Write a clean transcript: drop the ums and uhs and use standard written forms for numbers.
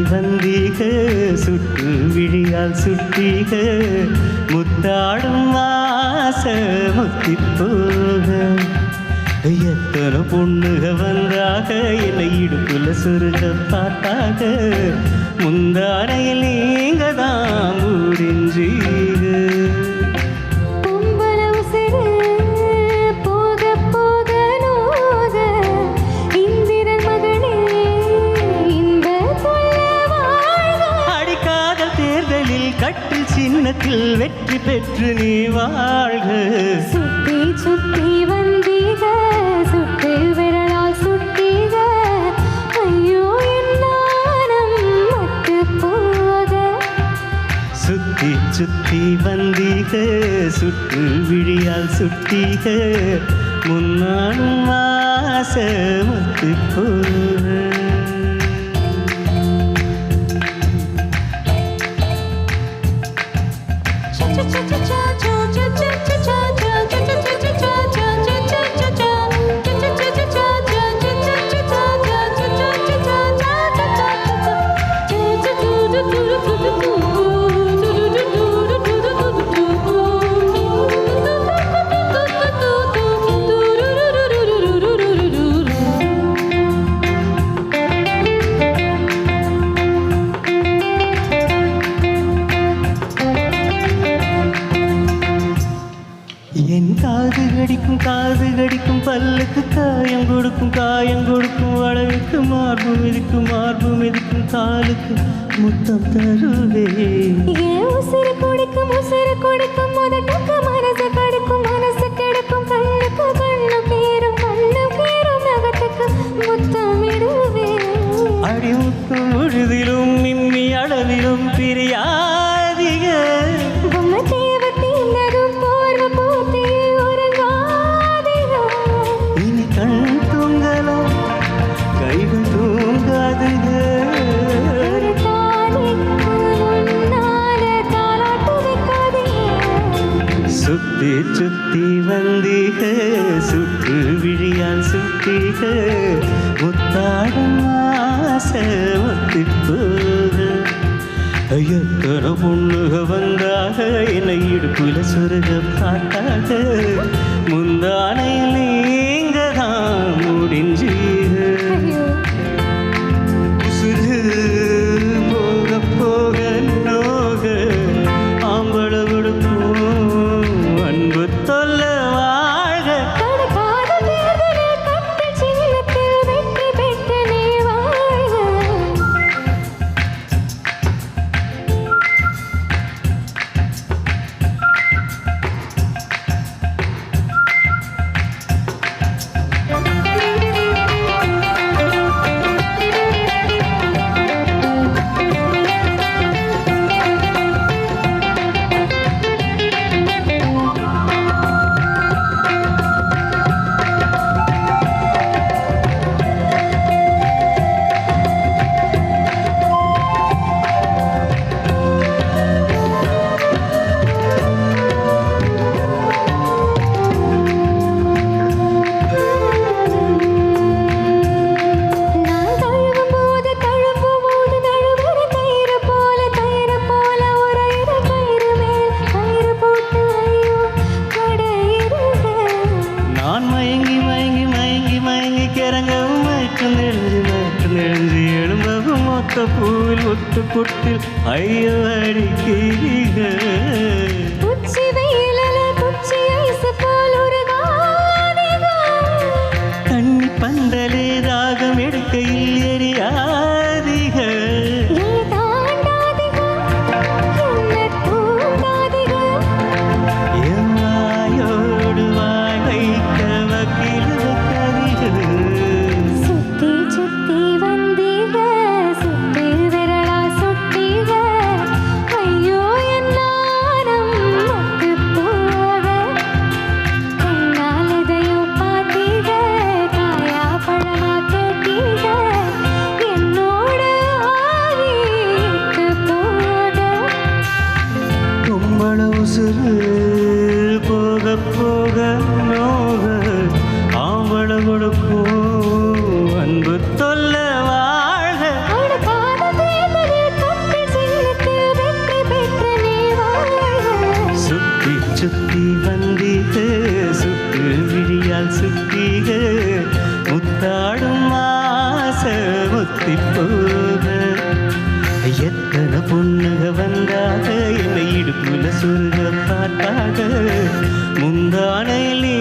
வந்தீக சுற்று விழியால் சுட்டீக முத்தாடும் ஆசை முத்தி போக எத்தனை பொண்ணுக வந்தாக என்னை இடுப்புல சுருக பார்த்தாக முந்தானையில் நீங்க தான் முடிஞ்சீங்க கட்டில் சின்னத்தில் வெற்றி பெற்று நீ வாழ்க சுத்தி சுத்தி வந்தீக சுட்டு விரலால் சுட்டீக ஐயோ என்னானம் மட்டு போக சுத்தி சுத்தி வந்தீக சுட்டு விழியால் சுட்டீக முன்னாலும் ஆசை மட்டு போக என் காது கடிக்கும் பல்லுக்கு காயம் கொடுக்கும் வளவுக்கு மார்பு மிதிக்கும் காலுக்கு முத்தம் தருவே உசுறு கொடுக்கும் முதட்டுக்கு மனசு கெடுக்கும் கண்ணுக்கு கண்ணு பேரும் நகத்துக்கு முத்தம் விடுவே அடி முத்தம் முழுதிலும் மிம்மி அளவிலும் பிரியாதிக சுத்தி சுத்தி வந்தீக சுற்று விழியால் சுட்டீக முத்தாடும் ஆசை ஒத்தி போக எத்தனை பொண்ணுக வந்தாக என்னை இடுப்புல சுருக பார்த்தாக முந்தானையில் நீங்க தான் முடிஞ்சீக உசுறு போக போக நோக ஆம்பள கொடுக்கும் அன்பு தொல்ல வாழ்க வெற்றி பெற்று நீ வாழ்க நெஞ்சு எழும்பவும் மொத்த பூவில் ஒட்டு பொட்டில் ஐயோ அடிக்கிறீங்க உச்சி வெயிலல குச்சி ஐஸ் போல் ஒரு தண்ணி பந்தலே ராகம் எடுக்கையில் எரியாதிக எம்மாயோடு வாய் வைக்க வக்கீல் இடுப்புல சொருக பார்த்தாக முந்தானையில் நீ